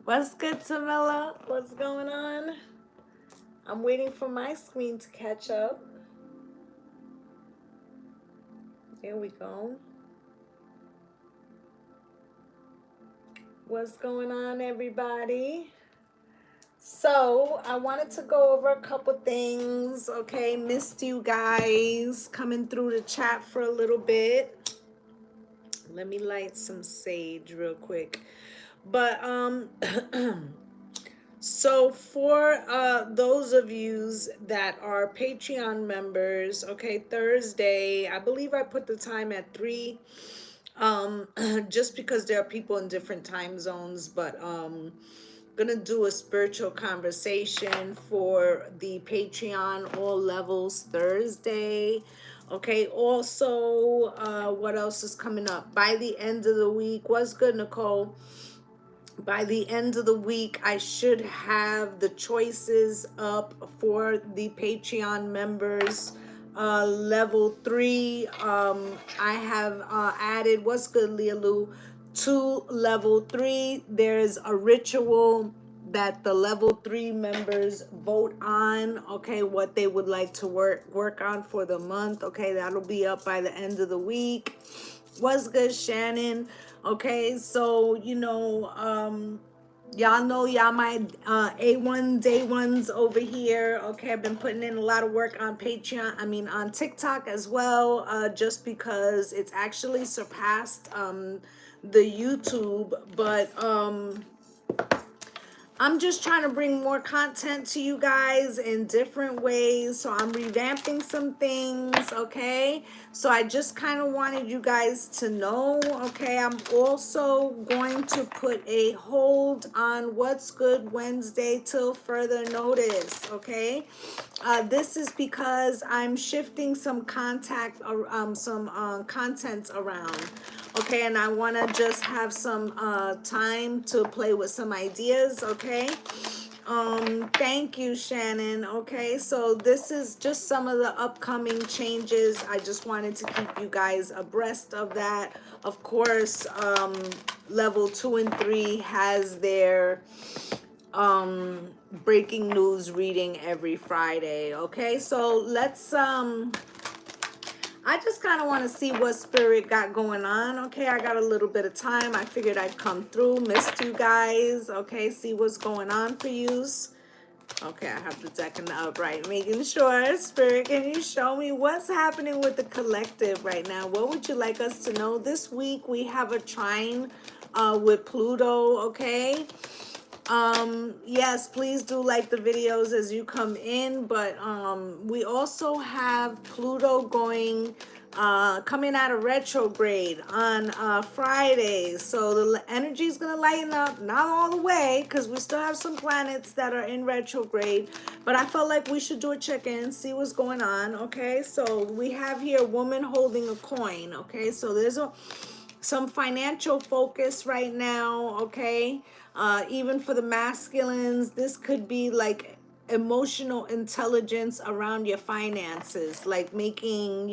What's good, Tamela? What's going on? I'm waiting for my screen to catch up. There we go. What's going on, everybody? So, I wanted to go over a couple things, okay? Missed you guys coming through the chat for a little bit. Let me light some sage real quick. But, so for those of you that are Patreon members, okay, Thursday, I believe I put the time at 3, just because there are people in different time zones, but gonna do a spiritual conversation for the Patreon all levels Thursday. Okay, also, what else is coming up? By the end of the week, what's good, Nicole? By the end of the week, I should have the choices up for the Patreon members. Level 3, I have added, what's good, Lealoo, to level 3. There's a ritual that the level 3 members vote on, okay, what they would like to work on for the month. Okay, that'll be up by the end of the week. What's good, Shannon? Okay, so y'all know y'all my A1 day ones over here. Okay, I've been putting in a lot of work on Patreon, on TikTok as well, just because it's actually surpassed the YouTube. But I'm just trying to bring more content to you guys in different ways. So I'm revamping some things, okay? So I just kind of wanted you guys to know, okay? I'm also going to put a hold on What's Good Wednesday till further notice, okay? This is because I'm shifting some contents around. Okay, and I want to just have some time to play with some ideas, okay? Thank you, Shannon. Okay, so this is just some of the upcoming changes. I just wanted to keep you guys abreast of that. Of course, level 2 and 3 has their breaking news reading every Friday. Okay, so let's I just kind of want to see what spirit got going on. Okay, I got a little bit of time. I figured I'd come through, missed you guys. Okay, see what's going on for yous. Okay, I have the deck in the upright, making sure. Spirit, can you show me what's happening with the collective right now? What would you like us to know? This week we have a trine with Pluto, okay? Yes, please do like the videos as you come in, but we also have Pluto coming out of retrograde on Friday. So the energy is going to lighten up, not all the way, because we still have some planets that are in retrograde, but I felt like we should do a check-in, see what's going on. Okay, so we have here a woman holding a coin. Okay, so there's some financial focus right now. Okay, even for the masculines, this could be like emotional intelligence around your finances, like making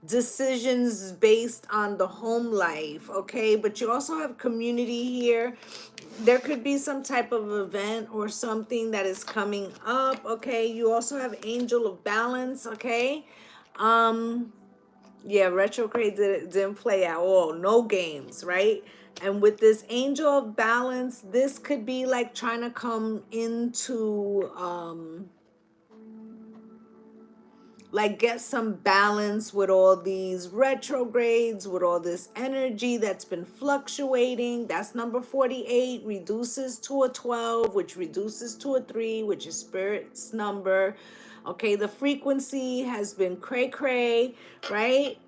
decisions based on the home life. Okay, but you also have community here. There could be some type of event or something that is coming up. Okay, you also have angel of balance. Okay, yeah, retrograde didn't play at all. No games, right? And with this angel of balance, this could be like trying to come into like get some balance with all these retrogrades, with all this energy that's been fluctuating. That's number 48, reduces to a 12, which reduces to a 3, which is spirit's number. Okay, the frequency has been cray cray, right?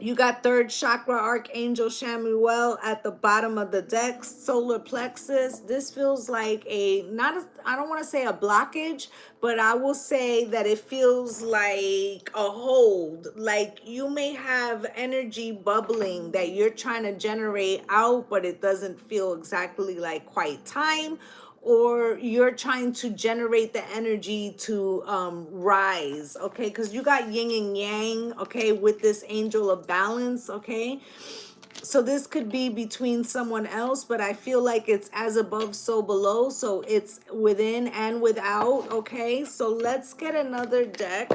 You got third chakra, Archangel Shamuel at the bottom of the deck, solar plexus. This feels like I don't want to say a blockage, but I will say that it feels like a hold. Like you may have energy bubbling that you're trying to generate out, but it doesn't feel exactly like quite time, or you're trying to generate the energy to rise. Okay, because you got yin and yang, okay, with this angel of balance. Okay, So this could be between someone else, but I feel like it's as above, so below. So it's within and without. Okay, so let's get another deck.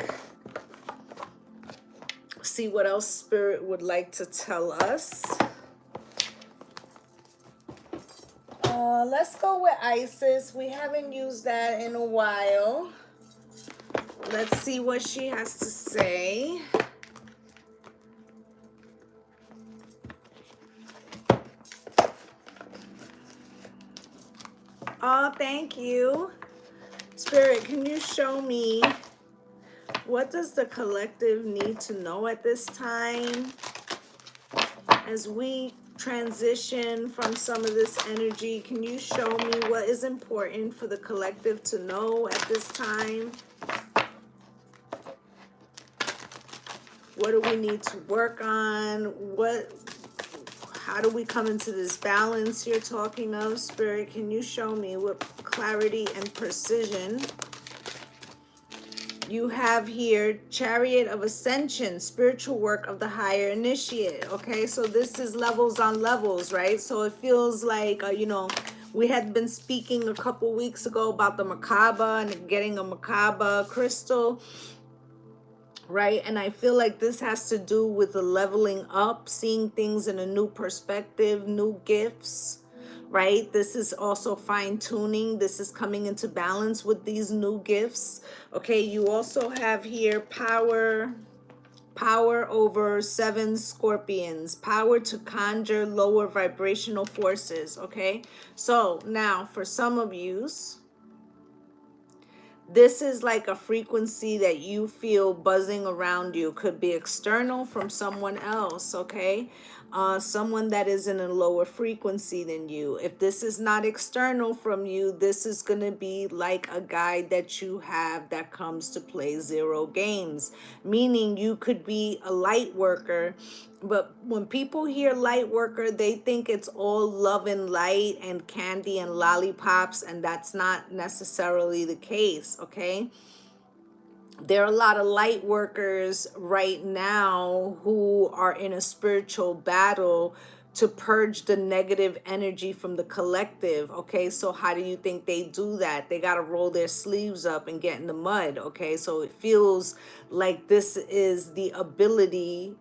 See what else Spirit would like to tell us. Let's go with Isis. We haven't used that in a while. Let's see what she has to say. Oh, thank you. Spirit, can you show me what does the collective need to know at this time as we transition from some of this energy? Can you show me what is important for the collective to know at this time? What do we need to work on? How do we come into this balance you're talking of? Spirit, can you show me with clarity and precision? You have here Chariot of Ascension, spiritual work of the higher initiate. Okay, so this is levels on levels, right? So it feels like, we had been speaking a couple weeks ago about the Merkaba and getting a Merkaba crystal, right? And I feel like this has to do with the leveling up, seeing things in a new perspective, new gifts, right? This is also fine tuning. This is coming into balance with these new gifts. Okay, you also have here power over 7 scorpions, power to conjure lower vibrational forces. Okay, so now for some of you, this is like a frequency that you feel buzzing around you. Could be external from someone else, okay? Someone that is in a lower frequency than you. If this is not external from you, this is going to be like a guide that you have that comes to play 0 games. Meaning you could be a light worker, but when people hear light worker, they think it's all love and light and candy and lollipops, and that's not necessarily the case, okay? There are a lot of light workers right now who are in a spiritual battle to purge the negative energy from the collective, okay? So how do you think they do that? They got to roll their sleeves up and get in the mud, okay? So it feels like this is the ability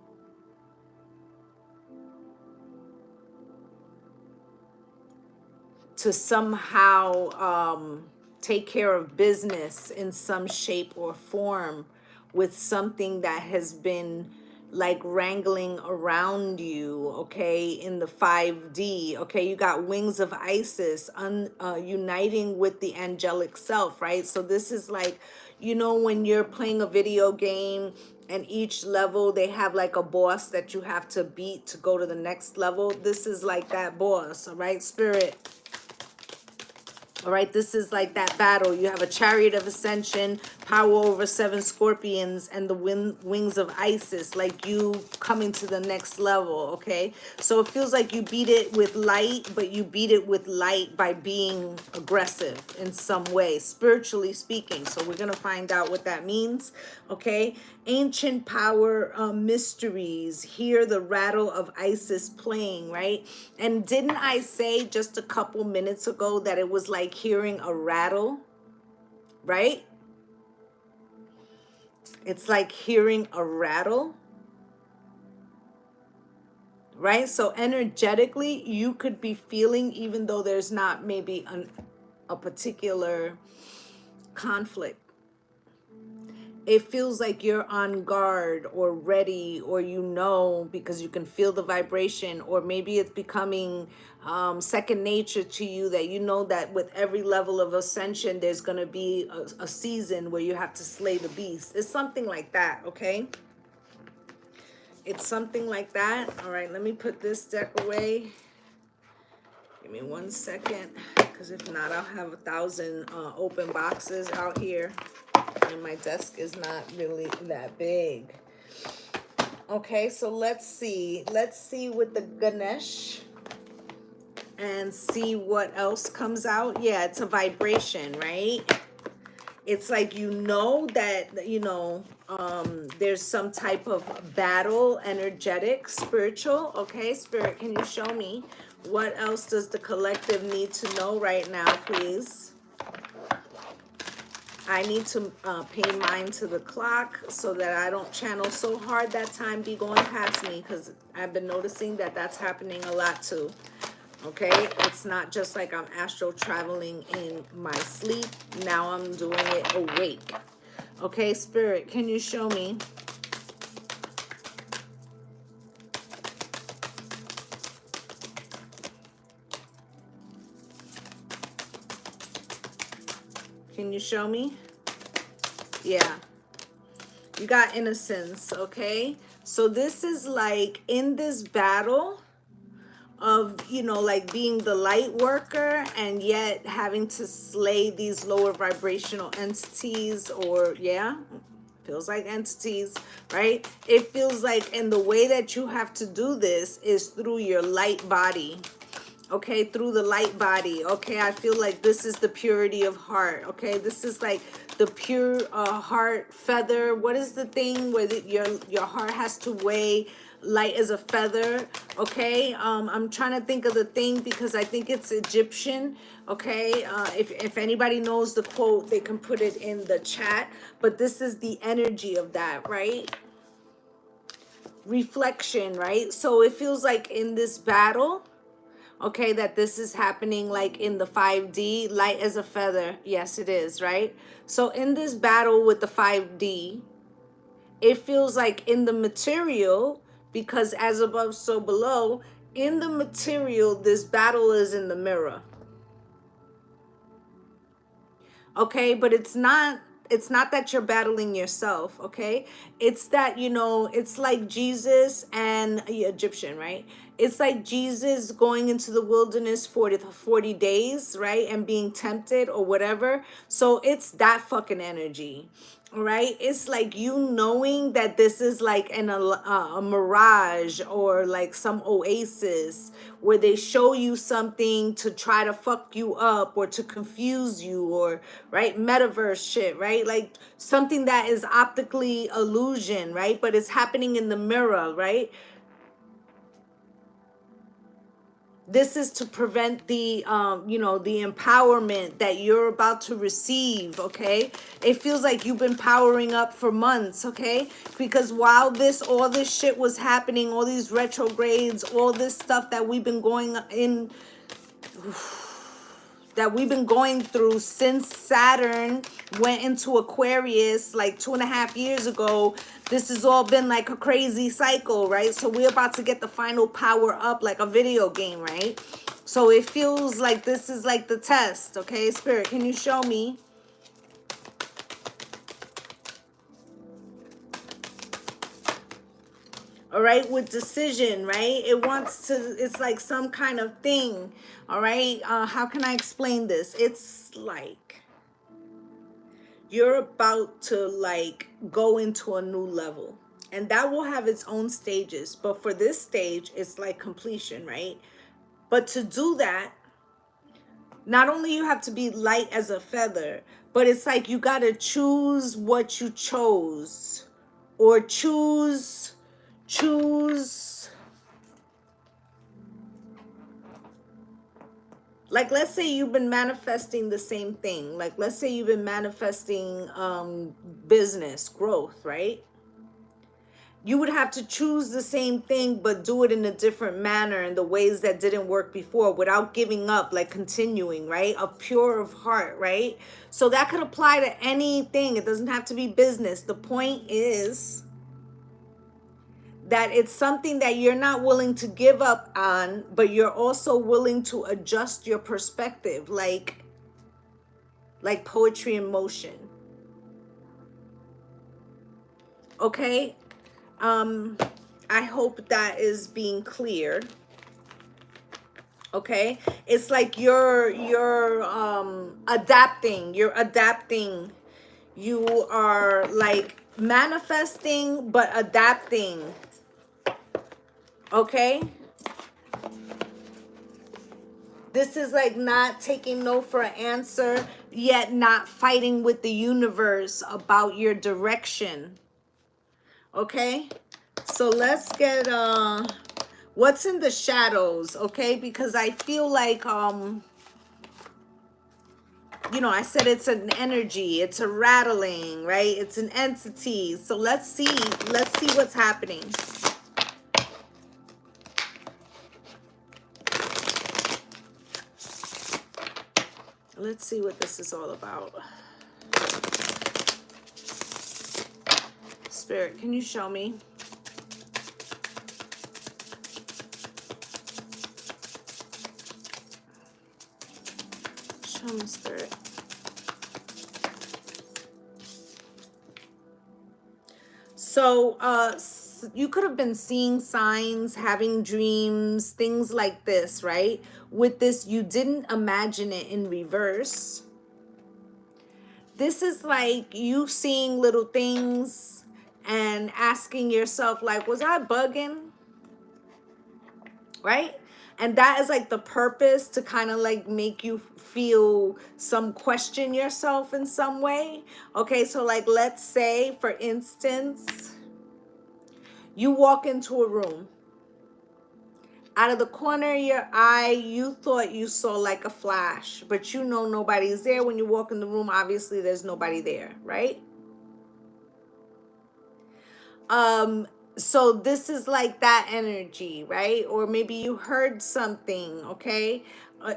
to somehow take care of business in some shape or form with something that has been like wrangling around you, okay, in the 5D. Okay, you got wings of Isis uniting with the angelic self, right? So this is like, when you're playing a video game and each level they have like a boss that you have to beat to go to the next level. This is like that boss, all right, Spirit? All right, this is like that battle. You have a Chariot of Ascension, power over 7 scorpions, and the wings of Isis, like you coming to the next level, okay? So it feels like you beat it with light, but you beat it with light by being aggressive in some way, spiritually speaking. So we're going to find out what that means, okay? Ancient power mysteries. Hear the rattle of Isis playing, right? And didn't I say just a couple minutes ago that it was like hearing a rattle, right? It's like hearing a rattle, right? So energetically, you could be feeling, even though there's not maybe a particular conflict, it feels like you're on guard or ready, or because you can feel the vibration, or maybe it's becoming second nature to you, that that with every level of ascension there's going to be a season where you have to slay the beast. It's something like that, okay? It's something like that. All right, let me put this deck away. Give me 1 second, because if not, I'll have 1,000 open boxes out here. And my desk is not really that big. Okay, so let's see. Let's see with the Ganesh and see what else comes out. Yeah, it's a vibration, right? It's like, that, there's some type of battle, energetic, spiritual. Okay, Spirit, can you show me what else does the collective need to know right now, please? I need to pay mine to the clock so that I don't channel so hard that time be going past me, because I've been noticing that that's happening a lot too. Okay, it's not just like I'm astral traveling in my sleep. Now I'm doing it awake. Okay, Spirit, can you show me? Can you show me? Yeah. You got innocence, okay? So this is like in this battle of, like being the light worker and yet having to slay these lower vibrational entities, or yeah, feels like entities, right? It feels like, and the way that you have to do this is through your light body. Okay, through the light body. Okay, I feel like this is the purity of heart. Okay, this is like the pure heart feather. What is the thing where your heart has to weigh light as a feather? Okay, I'm trying to think of the thing because I think it's Egyptian. Okay, if anybody knows the quote, they can put it in the chat. But this is the energy of that, right? Reflection, right? So it feels like in this battle, okay, that this is happening like in the 5D, light as a feather. Yes, it is, right? So in this battle with the 5D, it feels like in the material, because as above, so below, in the material, this battle is in the mirror. Okay, but it's not that you're battling yourself. Okay, it's that, it's like Jesus and the Egyptian, right? It's like Jesus going into the wilderness for the 40 days, right, and being tempted or whatever. So it's that fucking energy. Right, it's like you knowing that this is like a mirage, or like some oasis where they show you something to try to fuck you up or to confuse you, or right, metaverse shit, right, like something that is optically illusion, right, but it's happening in the mirror, right? This is to prevent the the empowerment that you're about to receive. Okay, it feels like you've been powering up for months. Okay, because while all this shit was happening, all these retrogrades, all this stuff that we've been going through since Saturn went into Aquarius like 2.5 years ago. This has all been like a crazy cycle, right? So we're about to get the final power up like a video game, right? So it feels like this is like the test. Okay, Spirit, can you show me? All right, with decision, right? It's like some kind of thing. All right, how can I explain this? It's like you're about to like go into a new level, and that will have its own stages, but for this stage it's like completion, right? But to do that, not only you have to be light as a feather, but it's like you got to choose what you chose, or choose like, let's say you've been manifesting the same thing. Like, let's say you've been manifesting business growth, right? You would have to choose the same thing, but do it in a different manner, in the ways that didn't work before, without giving up, like continuing, right? A pure of heart, right? So that could apply to anything. It doesn't have to be business. The point is that it's something that you're not willing to give up on, but you're also willing to adjust your perspective, like poetry in motion. Okay, I hope that is being clear. Okay, it's like you're adapting, you are like manifesting but adapting. Okay, This is like not taking no for an answer, yet not fighting with the universe about your direction. Okay? So let's get what's in the shadows, okay? Because I feel like you know, I said it's an energy, it's a rattling, right? It's an entity. So let's see what's happening. Let's see what this is all about. Spirit, can you show me? Show me, Spirit. So, you could have been seeing signs, having dreams, things like this, right? With this, you didn't imagine it in reverse. This is like you seeing little things and asking yourself, like, was I bugging? Right? And that is like the purpose, to kind of like make you feel some question yourself in some way. Okay, so like let's say, for instance, you walk into a room. Out of the corner of your eye, you thought you saw like a flash, but you know nobody's there. When you walk in the room, obviously there's nobody there, right? So this is like that energy, right? Or maybe you heard something, okay?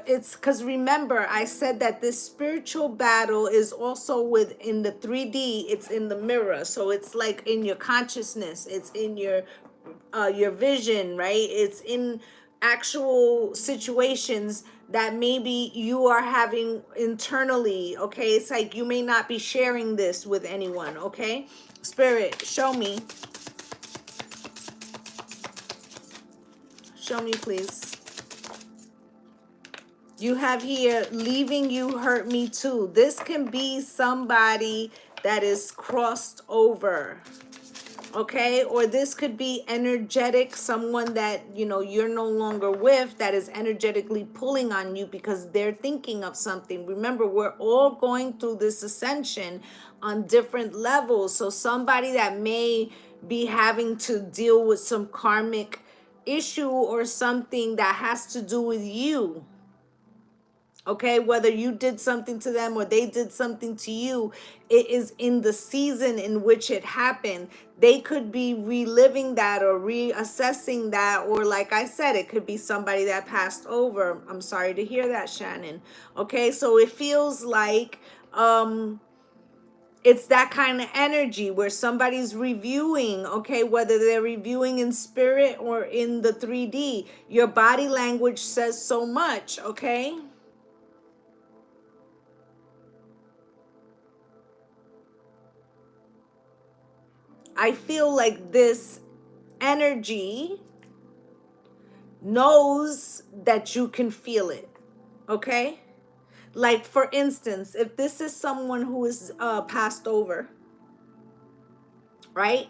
It's because, remember, I said that this spiritual battle is also within the 3D. It's in the mirror, so it's like in your consciousness, it's in your vision, right? It's in actual situations that maybe you are having internally, okay? It's like you may not be sharing this with anyone, okay? Spirit, show me. Show me, please. You have here, leaving you hurt me too. This can be somebody that is crossed over, okay? Or this could be energetic, someone that, you know, you're no longer with, that is energetically pulling on you because they're thinking of something. Remember, we're all going through this ascension on different levels. So somebody that may be having to deal with some karmic issue or something that has to do with you, okay? Whether you did something to them or they did something to you, it is in the season in which it happened. They could be reliving that or reassessing that, or like I said, it could be somebody that passed over. I'm sorry to hear that, Shannon. Okay, so it feels like it's that kind of energy where somebody's reviewing, okay, whether they're reviewing in spirit or in the 3D. Your body language says so much, okay? I feel like this energy knows that you can feel it, okay? Like, for instance, if this is someone who is passed over, right?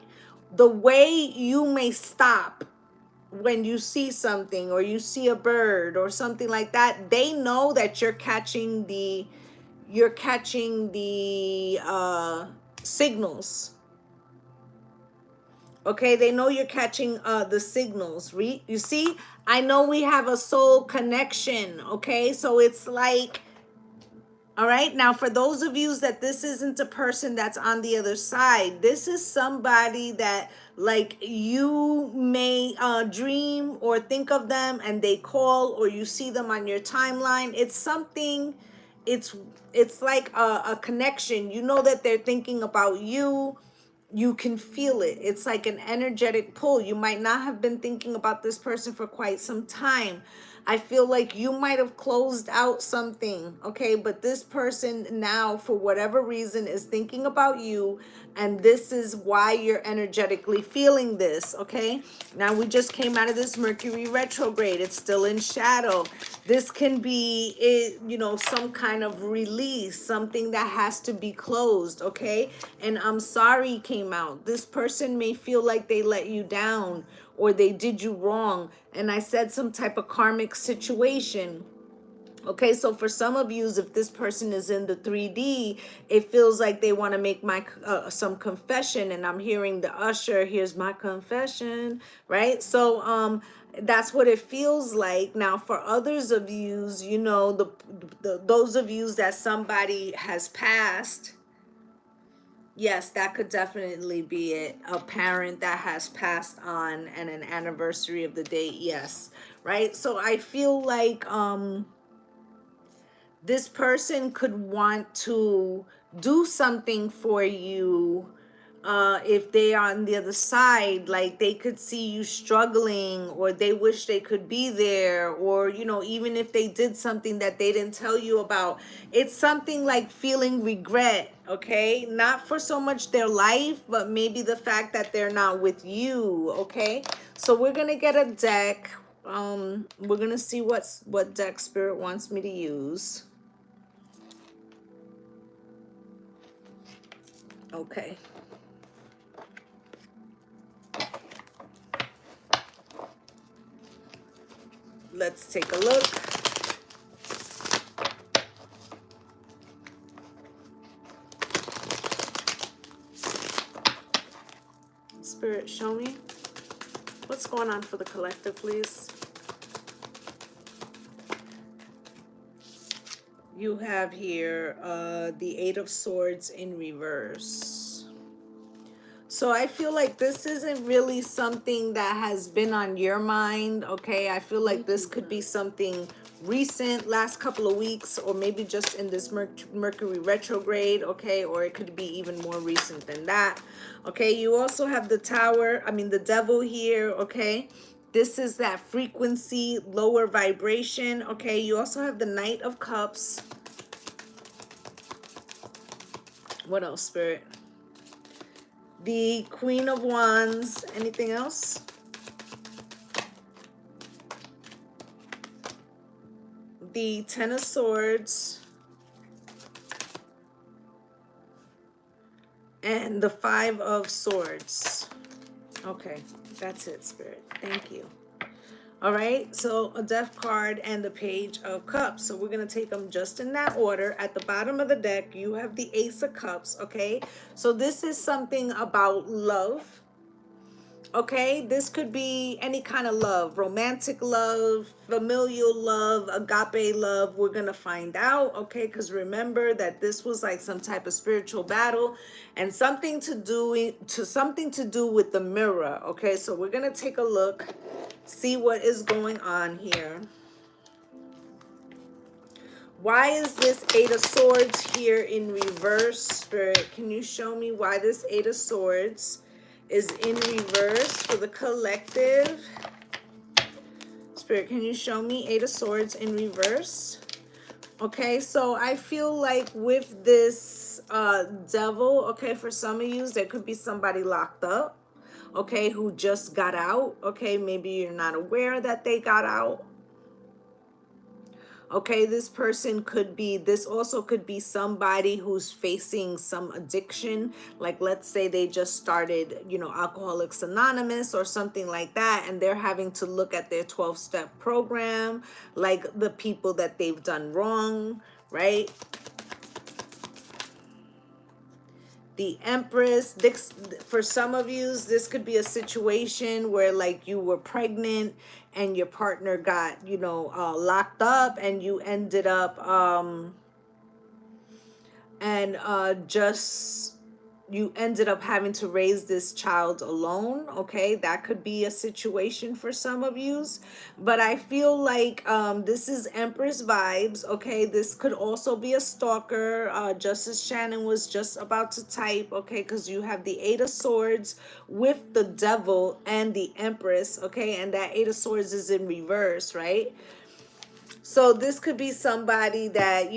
The way you may stop when you see something, or you see a bird or something like that, they know that you're catching the signals. Okay, they know you're catching the signals. You see, I know we have a soul connection, okay? So it's like, all right, now for those of you that this isn't a person that's on the other side, this is somebody that like you may dream or think of them and they call, or you see them on your timeline. It's something, it's it's like a connection. You know that they're thinking about you. You can feel it. It's like an energetic pull. You might not have been thinking about this person for quite some time. I feel like you might have closed out something, okay? But this person now, for whatever reason, is thinking about you, and this is why you're energetically feeling this, okay? Now, we just came out of this Mercury retrograde. It's still in shadow. This can be, you know, some kind of release, something that has to be closed, okay? And I'm sorry came out. This person may feel like they let you down or they did you wrong. And I said some type of karmic situation. Okay, so for some of you, if this person is in the 3D, it feels like they want to make some confession, and I'm hearing the usher, here's my confession, right? So that's what it feels like. Now for others of you, you know, those of you that somebody has passed, yes, that could definitely be it. A parent that has passed on and an anniversary of the date, yes, right? So I feel like this person could want to do something for you if they are on the other side, like they could see you struggling, or they wish they could be there, or you know, even if they did something that they didn't tell you about, it's something like feeling regret. Okay, not for so much their life, but maybe the fact that they're not with you. Okay, so we're gonna get a deck. We're gonna see what deck Spirit wants me to use. Okay. Let's take a look. Spirit, show me what's going on for the collective, please. You have here the Eight of Swords in reverse. So I feel like this isn't really something that has been on your mind, okay? I feel like this could be something recent, last couple of weeks, or maybe just in this Mercury retrograde, okay? Or it could be even more recent than that, okay? You also have the Tower, the Devil here, okay? This is that frequency, lower vibration, okay? You also have the Knight of Cups. What else, Spirit? The Queen of Wands. Anything else? The Ten of Swords. And the Five of Swords. Okay, that's it, Spirit. Thank you. All right, so a Death card and the Page of Cups. So we're going to take them just in that order. At the bottom of the deck, you have the Ace of Cups, okay? So this is something about love. Okay, this could be any kind of love, romantic love, familial love, agape love. We're gonna find out, okay? Because remember that this was like some type of spiritual battle, and something to do with the mirror. Okay, so we're gonna take a look, see what is going on here. Why is this Eight of Swords here in reverse, Spirit? Can you show me why this Eight of Swords is in reverse for the collective? Spirit, can you show me Eight of Swords in reverse? Okay, so I feel like with this Devil, okay, for some of you, there could be somebody locked up, okay, who just got out. Okay, maybe you're not aware that they got out. Okay, this also could be somebody who's facing some addiction. Like, let's say they just started, Alcoholics Anonymous or something like that, and they're having to look at their 12-step program, like the people that they've done wrong, right? The Empress, this, for some of you, this could be a situation where like you were pregnant and your partner got, locked up, and you ended up, you ended up having to raise this child alone. Okay, that could be a situation for some of yous, but I feel like this is Empress vibes. Okay, this could also be a stalker, just as Shannon was just about to type. Okay, because you have the Eight of Swords with the Devil and the Empress. Okay, and that Eight of Swords is in reverse, right? So this could be somebody that,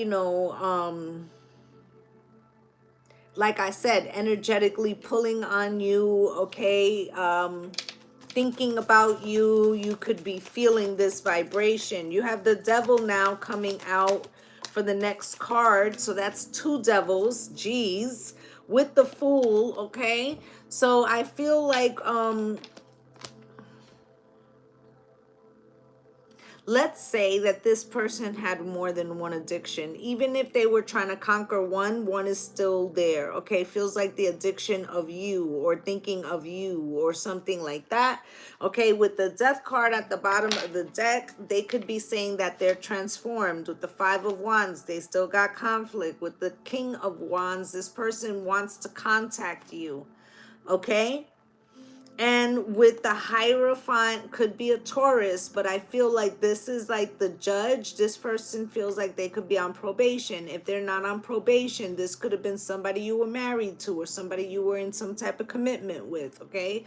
like I said, energetically pulling on you, okay? Thinking about you. You could be feeling this vibration. You have the Devil now coming out for the next card. So that's two devils, geez, with the Fool, okay? So I feel like let's say that this person had more than one addiction. Even if they were trying to conquer one is still there. Okay, feels like the addiction of you or thinking of you or something like that. Okay, with the death card at the bottom of the deck, they could be saying that they're transformed. With the 5 of Wands, they still got conflict. With the King of Wands, this person wants to contact you. Okay, and with the Hierophant, could be a Taurus, but I feel like this is like the judge. This person feels like they could be on probation. If they're not on probation, this could have been somebody you were married to or somebody you were in some type of commitment with, okay?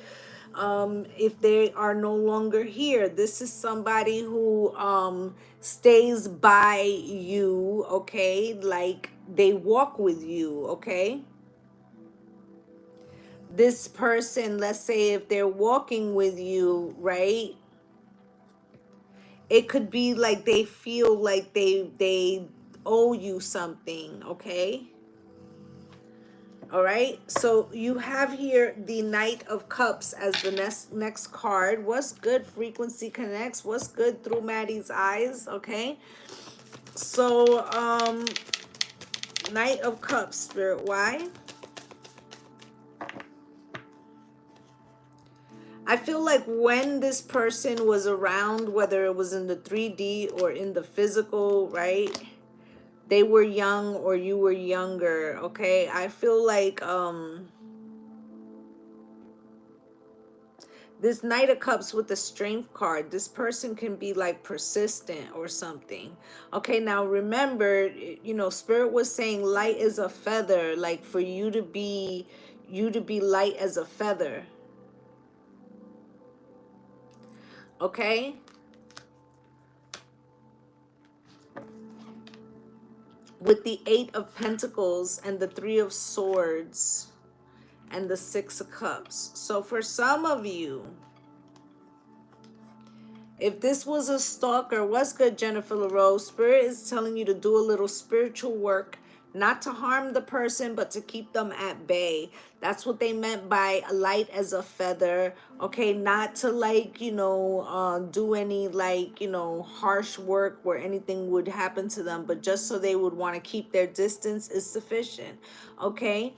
If they are no longer here, this is somebody who stays by you, okay? Like they walk with you, okay? This person, let's say if they're walking with you, right, it could be like they feel like they owe you something, okay? All right, so you have here the Knight of Cups as the next card. What's good? Frequency connects. What's good through Maddie's eyes? Okay, so Knight of Cups, Spirit, why? I feel like when this person was around, whether it was in the 3D or in the physical, right? They were young or you were younger, okay? I feel like this Knight of Cups with the Strength card, this person can be like persistent or something. Okay, now remember, you know, Spirit was saying light as a feather, like for you to be light as a feather. Okay? With the 8 of Pentacles and the 3 of Swords and the 6 of Cups. So for some of you, if this was a stalker, what's good, Jennifer LaRose? Spirit is telling you to do a little spiritual work, not to harm the person, but to keep them at bay. That's what they meant by light as a feather. Okay, not to like, you know, do any like, you know, harsh work where anything would happen to them, but just so they would want to keep their distance is sufficient. Okay,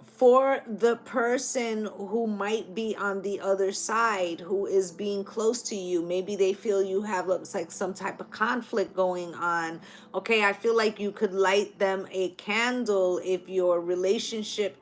for the person who might be on the other side, who is being close to you, maybe they feel you have like some type of conflict going on. Okay, I feel like you could light them a candle if your relationship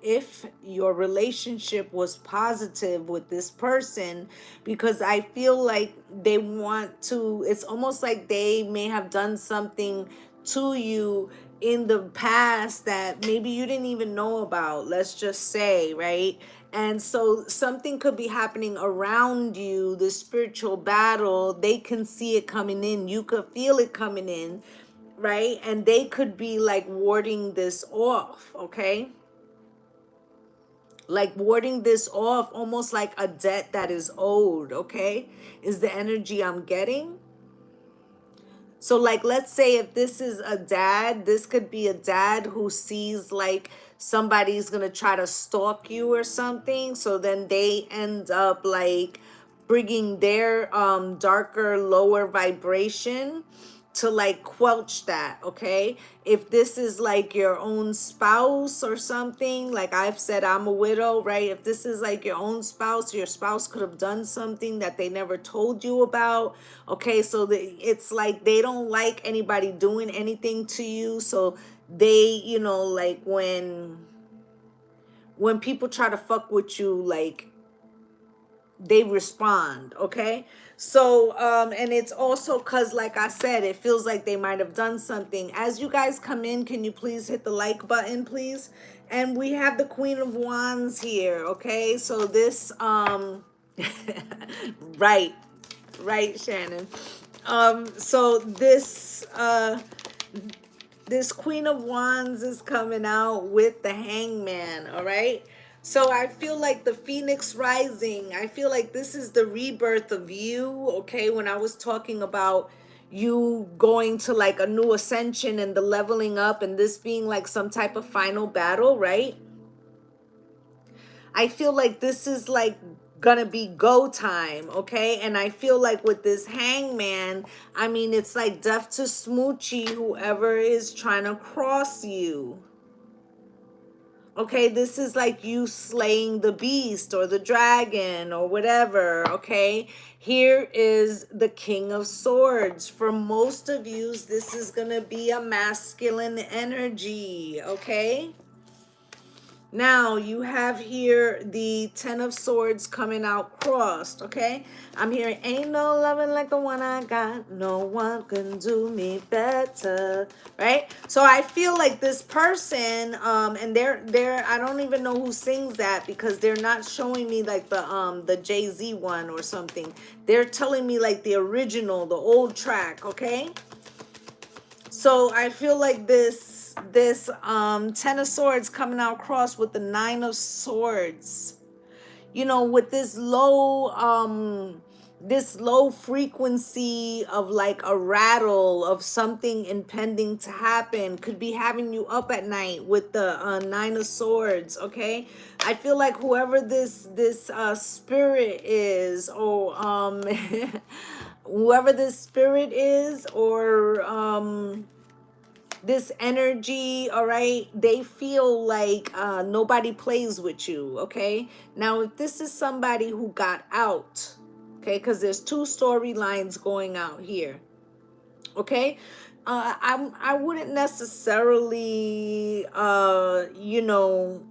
was positive with this person, because I feel like they want to, it's almost like they may have done something to you in the past that maybe you didn't even know about, let's just say, right? And so something could be happening around you, the spiritual battle, they can see it coming in, you could feel it coming in, right? And they could be like warding this off, okay? Like warding this off, almost like a debt that is owed, okay? Is the energy I'm getting. So like, let's say if this is a dad, this could be a dad who sees like somebody's going to try to stalk you or something. So then they end up like bringing their darker, lower vibration to like quelch that, okay? If this is like your own spouse or something, like I've said, I'm a widow, right? If this is like your own spouse, your spouse could have done something that they never told you about, okay? So it's like they don't like anybody doing anything to you, so they, you know, like when people try to fuck with you, like they respond, okay? So and it's also because like I said, it feels like they might have done something. As you guys come in, can you please hit the like button, please? And we have the Queen of Wands here, okay? So this right, Shannon. So this Queen of Wands is coming out with the Hangman, all right? So I feel like the Phoenix Rising, I feel like this is the rebirth of you, okay? When I was talking about you going to like a new ascension and the leveling up and this being like some type of final battle, right? I feel like this is like gonna be go time, okay? And I feel like with this hangman, I mean, it's like death to Smoochie, whoever is trying to cross you. Okay, this is like you slaying the beast or the dragon or whatever, okay? Here is the King of Swords. For most of you, this is going to be a masculine energy, okay? Now, you have here the Ten of Swords coming out crossed, okay? I'm hearing, ain't no loving like the one I got. No one can do me better, right? So I feel like this person, and they're, I don't even know who sings that because they're not showing me like the Jay-Z one or something. They're telling me like the original, the old track, okay? So I feel like this Ten of Swords coming out cross with the Nine of Swords, you know, with this low frequency of like a rattle of something impending to happen, could be having you up at night with the Nine of Swords, okay? I feel like whoever this spirit is, or whoever this spirit is, or this energy, all right, they feel like nobody plays with you, okay? Now, if this is somebody who got out, okay, because there's two storylines going out here, okay? I wouldn't necessarily you know,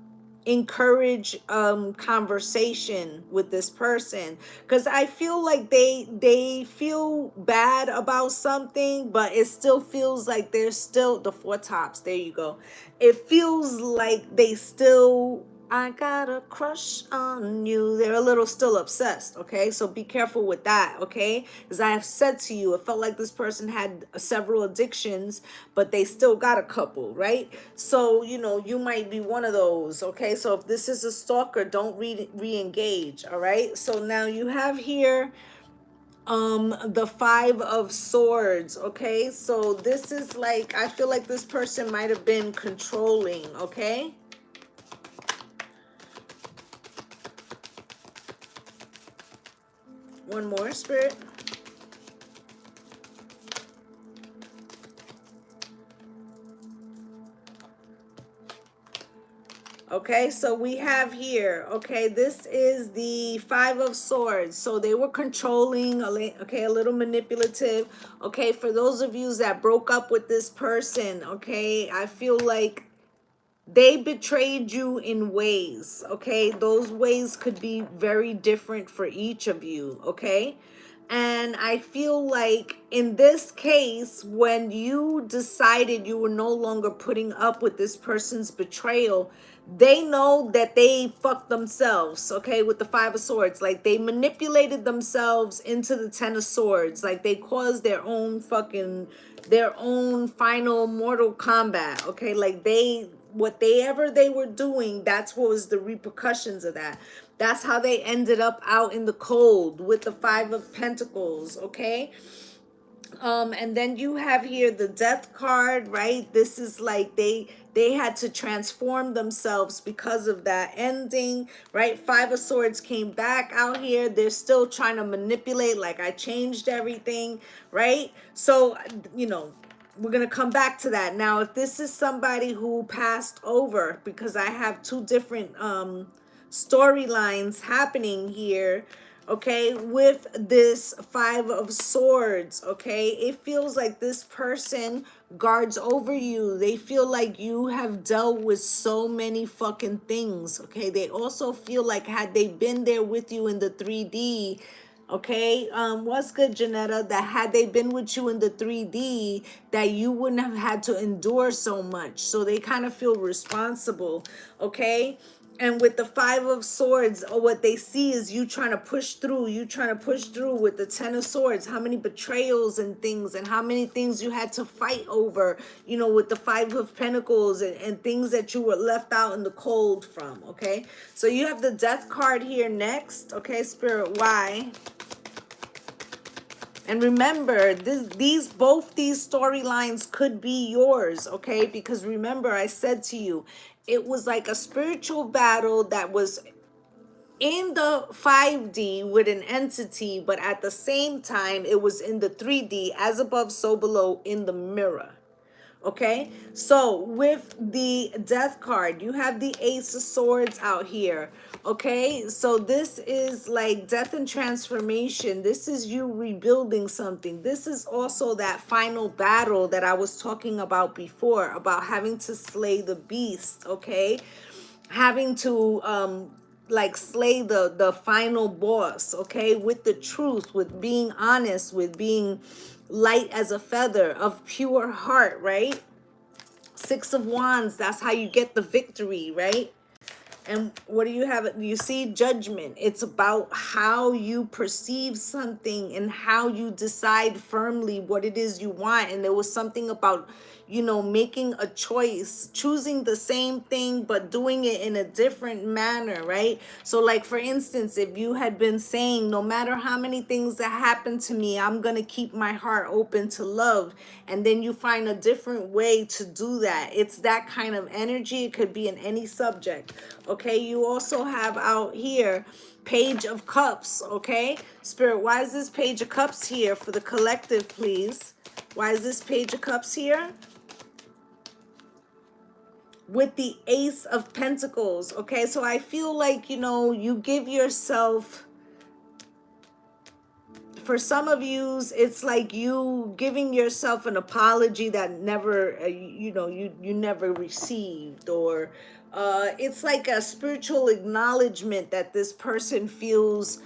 encourage conversation with this person, because I feel like they feel bad about something, but it still feels like they're still the Four Tops. There you go. It feels like they still, I got a crush on you. They're a little still obsessed, okay? So be careful with that, okay? Because I have said to you, it felt like this person had several addictions, but they still got a couple, right? So, you know, you might be one of those, okay? So if this is a stalker, don't re-engage, all right? So now you have here the Five of Swords, okay? So this is like, I feel like this person might have been controlling, okay? One more, Spirit. Okay, so we have here, okay, this is the Five of Swords. So they were controlling, okay, a little manipulative. Okay, for those of you that broke up with this person, okay, I feel like they betrayed you in ways, okay? Those ways could be very different for each of you, okay? And I feel like in this case, when you decided you were no longer putting up with this person's betrayal, they know that they fucked themselves, okay, with the Five of Swords. Like, they manipulated themselves into the Ten of Swords. Like, they caused their own final mortal combat, okay? Like, whatever they were doing, that's what was the repercussions of that. That's how they ended up out in the cold with the Five of Pentacles, okay? And then you have here the Death card, right? This is like they had to transform themselves because of that ending, right? Five of Swords came back out here. They're still trying to manipulate, like, I changed everything, right? So, you know, we're going to come back to that. Now, if this is somebody who passed over, because I have two different storylines happening here, okay, with this Five of Swords, okay, it feels like this person guards over you. They feel like you have dealt with so many fucking things, okay? They also feel like, had they been there with you in the 3D, okay, what's good, Janetta, that had they been with you in the 3D, that you wouldn't have had to endure so much. So they kind of feel responsible, okay? And with the Five of Swords, what they see is you trying to push through. You trying to push through with the Ten of Swords. How many betrayals and things, and how many things you had to fight over, you know, with the Five of Pentacles, and things that you were left out in the cold from, okay? So you have the Death card here next, okay, Spirit, why? And remember, both these storylines could be yours, okay? Because remember, I said to you, it was like a spiritual battle that was in the 5D with an entity, but at the same time, it was in the 3D, as above, so below, in the mirror. Okay, so with the death card, you have the Ace of Swords out here. Okay, so this is like death and transformation. This is you rebuilding something. This is also that final battle that I was talking about before, about having to slay the beast. Okay, having to like slay the final boss. Okay, with the truth, with being honest, with being light as a feather, of pure heart, right? Six of Wands, that's how you get the victory, right? And what do you have? You see judgment. It's about how you perceive something and how you decide firmly what it is you want. And there was something about, you know, making a choice, choosing the same thing, but doing it in a different manner, right? So like, for instance, if you had been saying, no matter how many things that happen to me, I'm going to keep my heart open to love. And then you find a different way to do that. It's that kind of energy. It could be in any subject. Okay, you also have out here Page of Cups. Okay, Spirit, why is this Page of Cups here for the collective, please? Why is this Page of Cups here with the Ace of Pentacles? Okay, so I feel like, you know, you give yourself, for some of yous, it's like you giving yourself an apology that never, you know, you never received, or it's like a spiritual acknowledgement that this person feels,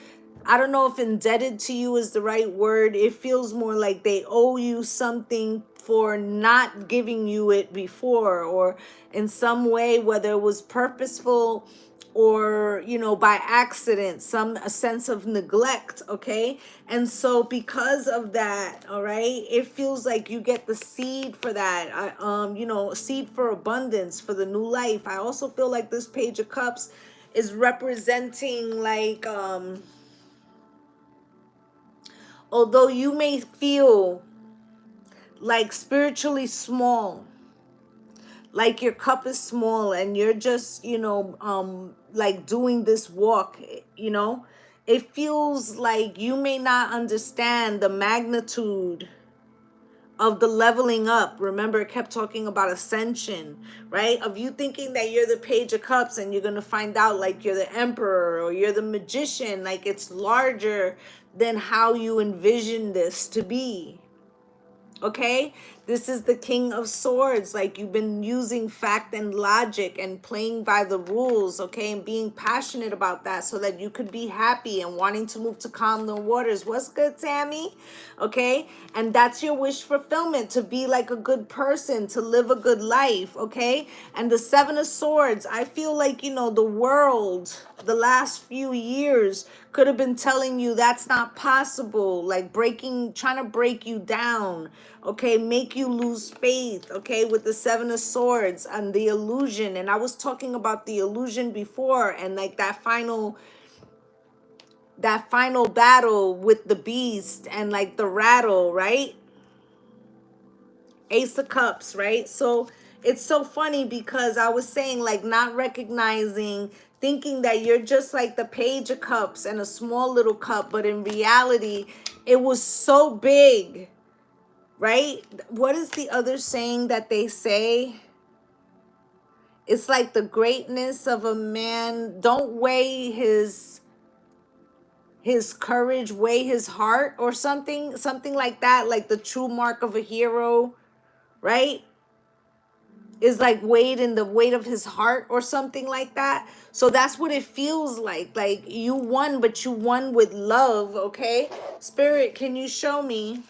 I don't know if indebted to you is the right word. It feels more like they owe you something for not giving you it before, or in some way, whether it was purposeful or, you know, by accident, a sense of neglect. Okay, and so because of that, all right, it feels like you get the seed for that. You know, seed for abundance, for the new life. I also feel like this Page of Cups is representing like although you may feel like spiritually small, like your cup is small and you're just, you know, like doing this walk, you know, it feels like you may not understand the magnitude of the leveling up. Remember, it kept talking about ascension, right? Of you thinking that you're the Page of Cups and you're going to find out like you're the Emperor or you're the Magician, like it's larger than how you envision this to be. Okay, this is the King of Swords. Like, you've been using fact and logic and playing by the rules, okay, and being passionate about that so that you could be happy and wanting to move to calm the waters. What's good, Tammy? Okay, and that's your wish fulfillment, to be like a good person, to live a good life. Okay, and the Seven of Swords, I feel like, you know, the world the last few years could have been telling you that's not possible, like trying to break you down, okay, make you lose faith, okay, with the Seven of Swords and the illusion. And I was talking about the illusion before, and like that final battle with the beast and like the rattle, right? Ace of Cups, right? So it's so funny because I was saying like not recognizing, thinking that you're just like the Page of Cups and a small little cup, but in reality, it was so big, right? What is the other saying that they say? It's like the greatness of a man, don't weigh his courage, weigh his heart, or something like that. Like the true mark of a hero, right, is like weighed in the weight of his heart or something like that. So that's what it feels like you won, but you won with love. Okay, Spirit, can you show me?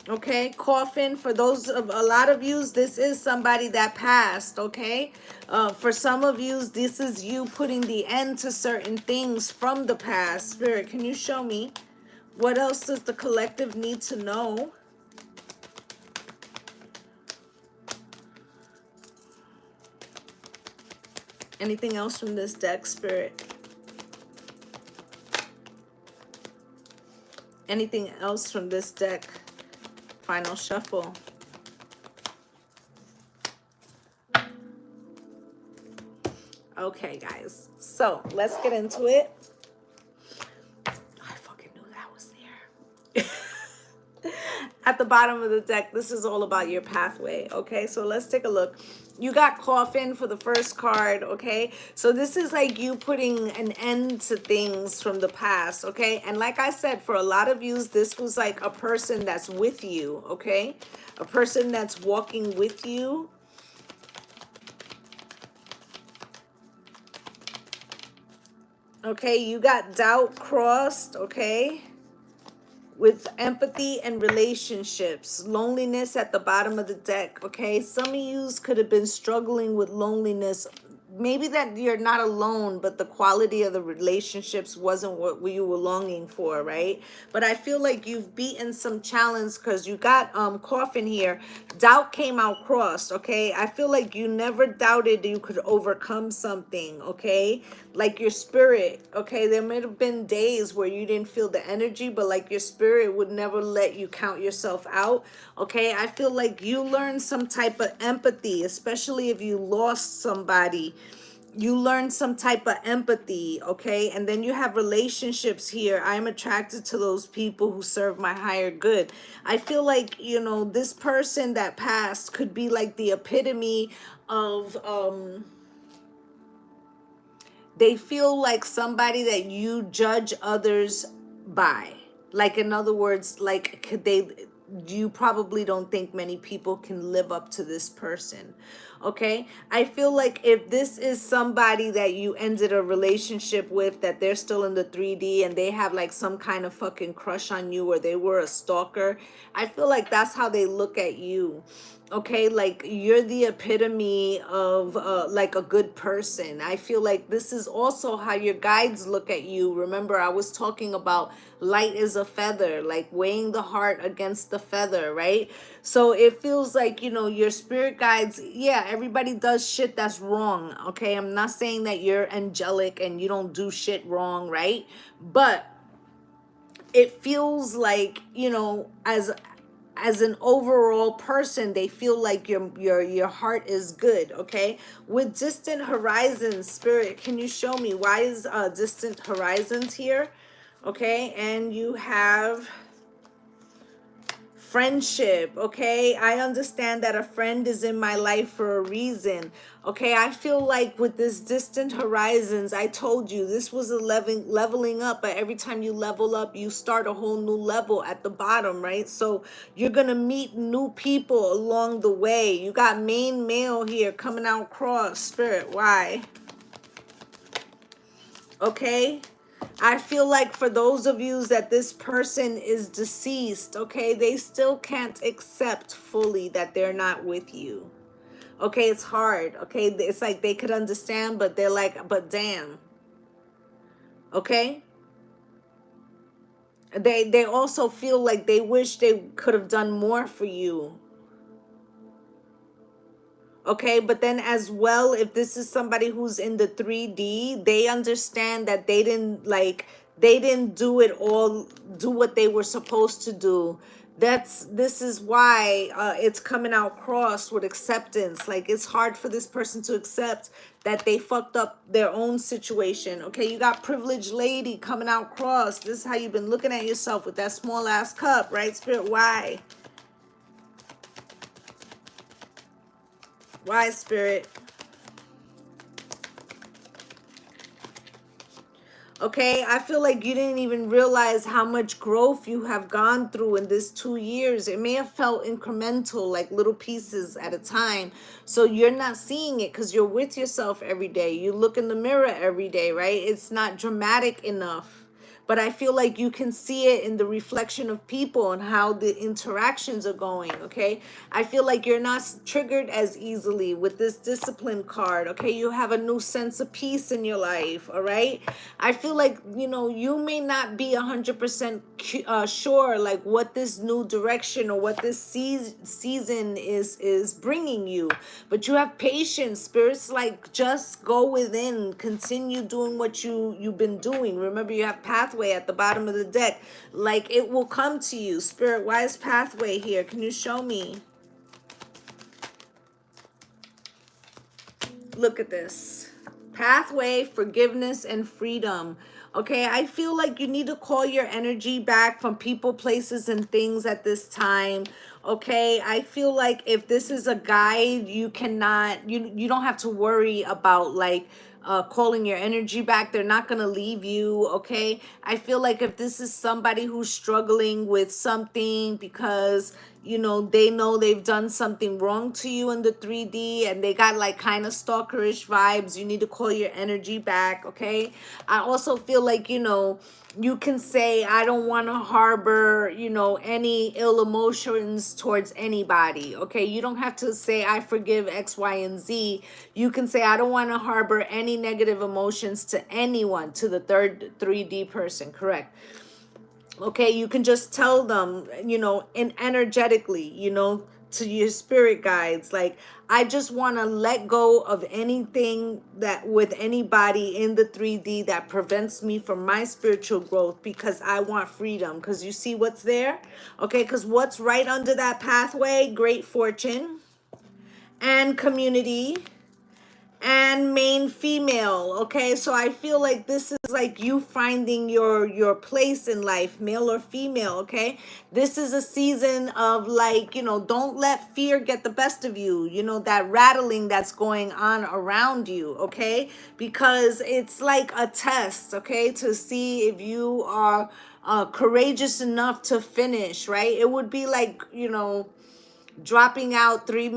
Okay, coffin, for those of a lot of yous, this is somebody that passed. Okay, for some of yous, this is you putting the end to certain things from the past. Spirit, can you show me what else does the collective need to know? Anything else from this deck, Spirit? Anything else from this deck? Final shuffle. Okay, guys. So let's get into it. I fucking knew that was there. At the bottom of the deck, this is all about your pathway. Okay, so let's take a look. You got coffin for the first card. Okay, so this is like you putting an end to things from the past. Okay, and like I said, for a lot of you, this was like a person that's with you. Okay, a person that's walking with you. Okay, you got doubt crossed. Okay, with empathy and relationships, loneliness at the bottom of the deck. Okay, some of you could have been struggling with loneliness. Maybe that you're not alone, but the quality of the relationships wasn't what you were longing for, right? But I feel like you've beaten some challenge because you got coffin here. Doubt came out crossed. Okay, I feel like you never doubted you could overcome something. Okay, like your spirit. Okay, there might have been days where you didn't feel the energy, but like your spirit would never let you count yourself out. Okay, I feel like you learned some type of empathy, especially if you lost somebody. You learn some type of empathy. Okay, and then you have relationships here. I'm attracted to those people who serve my higher good. I feel like, you know, this person that passed could be like the epitome of they feel like somebody that you judge others by. Like, in other words, like, could they, you probably don't think many people can live up to this person. Okay, I feel like if this is somebody that you ended a relationship with, that they're still in the 3D and they have like some kind of fucking crush on you, or they were a stalker, I feel like that's how they look at you. Okay, like you're the epitome of like a good person. I feel like this is also how your guides look at you. Remember, I was talking about light is a feather, like weighing the heart against the feather, right? So it feels like, you know, your spirit guides, yeah, everybody does shit that's wrong. Okay, I'm not saying that you're angelic and you don't do shit wrong, right? But it feels like, you know, as an overall person, they feel like your heart is good. Okay, with distant horizons, spirit, can you show me why is distant horizons here? Okay, and you have friendship. Okay, I understand that a friend is in my life for a reason. Okay, I feel like with this distant horizons, I told you this was a leveling up, but every time you level up, you start a whole new level at the bottom, right? So you're gonna meet new people along the way. You got main male here coming out cross, spirit. Why? Okay, I feel like for those of you that this person is deceased, okay, they still can't accept fully that they're not with you. Okay, it's hard. Okay, it's like they could understand, but they're like, but damn. Okay, they also feel like they wish they could have done more for you. Okay, but then as well, if this is somebody who's in the 3D, they understand that they didn't do it all, do what they were supposed to do. This is why it's coming out cross with acceptance. Like, it's hard for this person to accept that they fucked up their own situation. Okay, you got privileged lady coming out cross. This is how you've been looking at yourself with that small ass cup, right, spirit? Why? Why, spirit? Okay, I feel like you didn't even realize how much growth you have gone through in this 2 years. It may have felt incremental, like little pieces at a time. So you're not seeing it because you're with yourself every day. You look in the mirror every day, right? It's not dramatic enough. But I feel like you can see it in the reflection of people and how the interactions are going. Okay, I feel like you're not triggered as easily with this discipline card. Okay, you have a new sense of peace in your life. All right, I feel like, you know, you may not be 100% sure like what this new direction or what this season is bringing you, but you have patience. Spirits like, just go within, continue doing what you've been doing. Remember, you have pathway at the bottom of the deck. Like, it will come to you. Spirit, why is pathway here? Can you show me? Look at this. Pathway, forgiveness, and freedom. Okay, I feel like you need to call your energy back from people, places, and things at this time. Okay, I feel like if this is a guide, you cannot, you don't have to worry about like calling your energy back. They're not gonna leave you. Okay, I feel like if this is somebody who's struggling with something because you know they've done something wrong to you in the 3D and they got like kind of stalkerish vibes, you need to call your energy back. Okay, I also feel like you can say I don't want to harbor any ill emotions towards anybody. Okay, you don't have to say I forgive X, Y, and Z. You can say I don't want to harbor any negative emotions to anyone, to the third 3D person. Correct. Okay, you can just tell them, in energetically, to your spirit guides, like, I just want to let go of anything that with anybody in the 3D that prevents me from my spiritual growth, because I want freedom. Because you see what's there? Okay, because what's right under that pathway? Great fortune and community and main female. Okay, so I feel like this is like you finding your place in life, male or female. Okay, this is a season of like, don't let fear get the best of you, that rattling that's going on around you. Okay, because it's like a test, okay, to see if you are courageous enough to finish. Right, it would be like, dropping out 3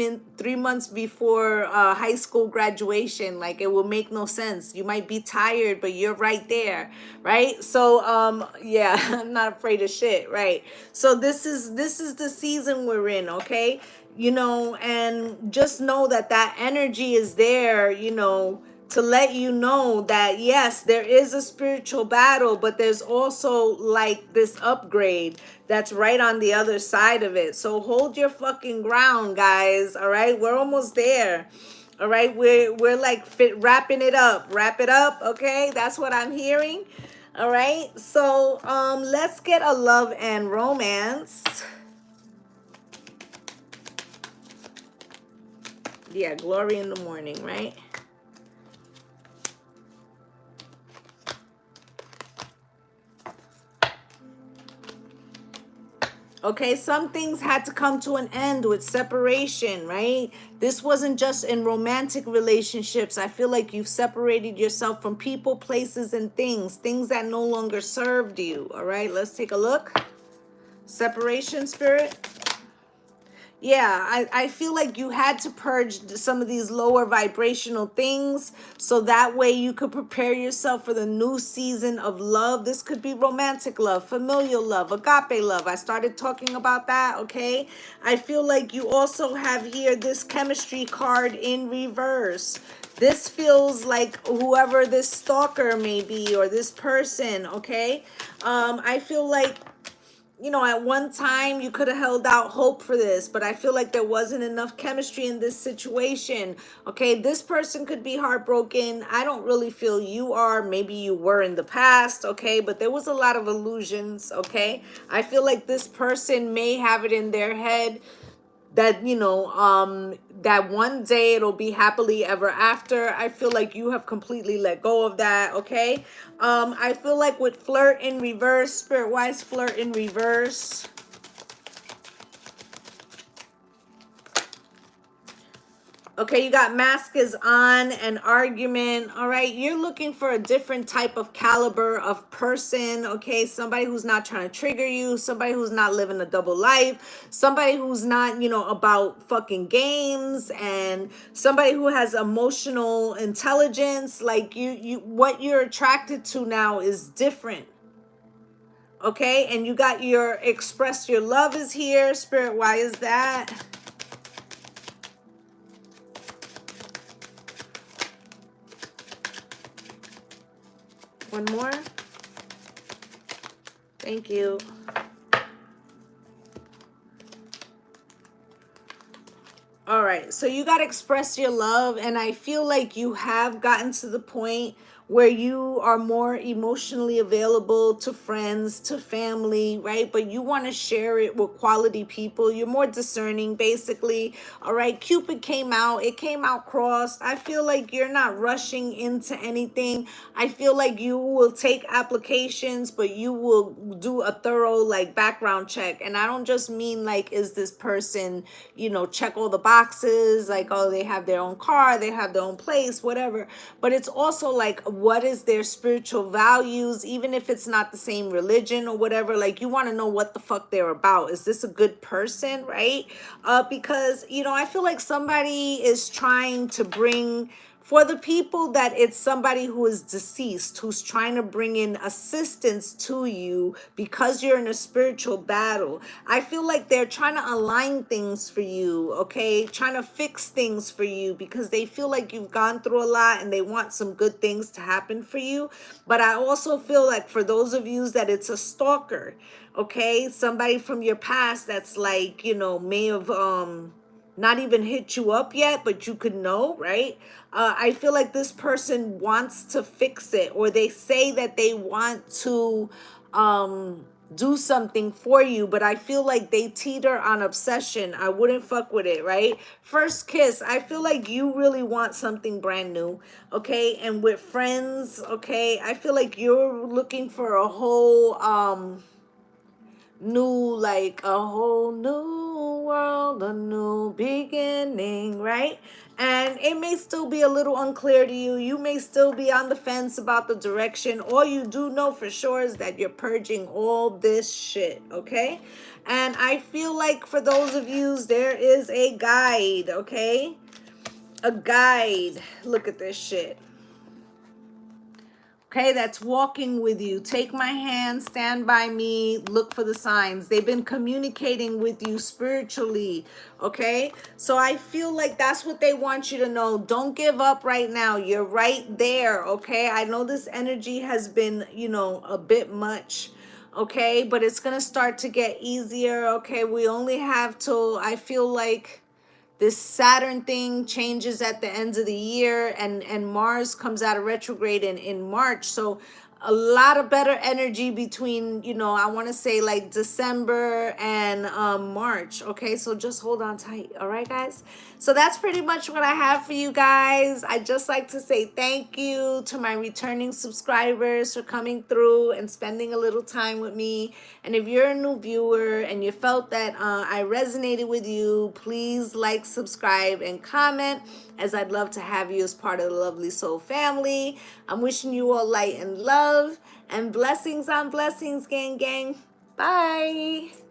months before high school graduation. Like, it will make no sense. You might be tired, but you're right there. Right, so yeah. I'm not afraid of shit. Right, so this is the season we're in. Okay, and just know that that energy is there, to let you know that yes, there is a spiritual battle, but there's also like this upgrade that's right on the other side of it. So hold your fucking ground, guys. All right, we're almost there. All right, we're like wrapping it up. Wrap it up. Okay, that's what I'm hearing. All right, so let's get a love and romance. Yeah, glory in the morning, right? Okay, some things had to come to an end with separation, right? This wasn't just in romantic relationships. I feel like you've separated yourself from people, places, and things that no longer served you. All right, let's take a look. Separation, spirit. Yeah, I feel like you had to purge some of these lower vibrational things so that way you could prepare yourself for the new season of love. This could be romantic love, familial love, agape love. I started talking about that. Okay, I feel like you also have here this chemistry card in reverse. This feels like whoever this stalker may be, or this person. Okay, I feel like, at one time you could have held out hope for this, but I feel like there wasn't enough chemistry in this situation. Okay, this person could be heartbroken. I don't really feel you are. Maybe you were in the past. Okay, but there was a lot of illusions. Okay, I feel like this person may have it in their head that that one day it'll be happily ever after. I feel like you have completely let go of that. Okay, I feel like with flirt in reverse, spirit wise, flirt in reverse. Okay, you got mask is on, an argument. All right, you're looking for a different type of caliber of person. Okay, somebody who's not trying to trigger you, somebody who's not living a double life, somebody who's not, about fucking games, and somebody who has emotional intelligence. Like you what you're attracted to now is different. Okay, and you got your express your love is here. Spirit, why is that? One more. Thank you. All right, so you got to express your love, and I feel like you have gotten to the point where you are more emotionally available to friends, to family, right? But you want to share it with quality people. You're more discerning, basically. All right. Cupid came out. It came out crossed. I feel like you're not rushing into anything. I feel like you will take applications, but you will do a thorough like background check. And I don't just mean like, is this person, you know, check all the boxes, like, oh, they have their own car, they have their own place, whatever. But it's also like, what is their spiritual values, even if it's not the same religion or whatever. Like, you want to know what the fuck they're about. Is this a good person, right? Because, you know, I feel like somebody is trying to bring, for the people that it's somebody who is deceased, who's trying to bring in assistance to you because you're in a spiritual battle. I feel like they're trying to align things for you, okay? Trying to fix things for you because they feel like you've gone through a lot and they want some good things to happen for you. But I also feel like for those of you that it's a stalker, okay? Somebody from your past that's like, you know, may have not even hit you up yet, but you could know, right? I feel like this person wants to fix it, or they say that they want to do something for you, but I feel like they teeter on obsession. I wouldn't fuck with it, right? First kiss, I feel like you really want something brand new, okay? And with friends, okay, I feel like you're looking for a whole new, like a whole new world, a new beginning, right? And it may still be a little unclear to you. You may still be on the fence about the direction. All you do know for sure is that you're purging all this shit, okay? And I feel like for those of you, there is a guide, okay? A guide. Look at this shit. Okay, that's walking with you. Take my hand, stand by me, look for the signs. They've been communicating with you spiritually, okay? So I feel like that's what they want you to know. Don't give up right now. You're right there, okay? I know this energy has been, you know, a bit much, okay? But it's going to start to get easier, okay? We only have till, I feel like, this Saturn thing changes at the end of the year, and Mars comes out of retrograde in March. So a lot of better energy between, you know, I want to say like December and March. Okay, so just hold on tight. All right, guys. So that's pretty much what I have for you guys. I just like to say thank you to my returning subscribers for coming through and spending a little time with me. And if you're a new viewer and you felt that I resonated with you, please like, subscribe, and comment, as I'd love to have you as part of the Lovely Soul family. I'm wishing you all light and love and blessings on blessings, gang, gang. Bye.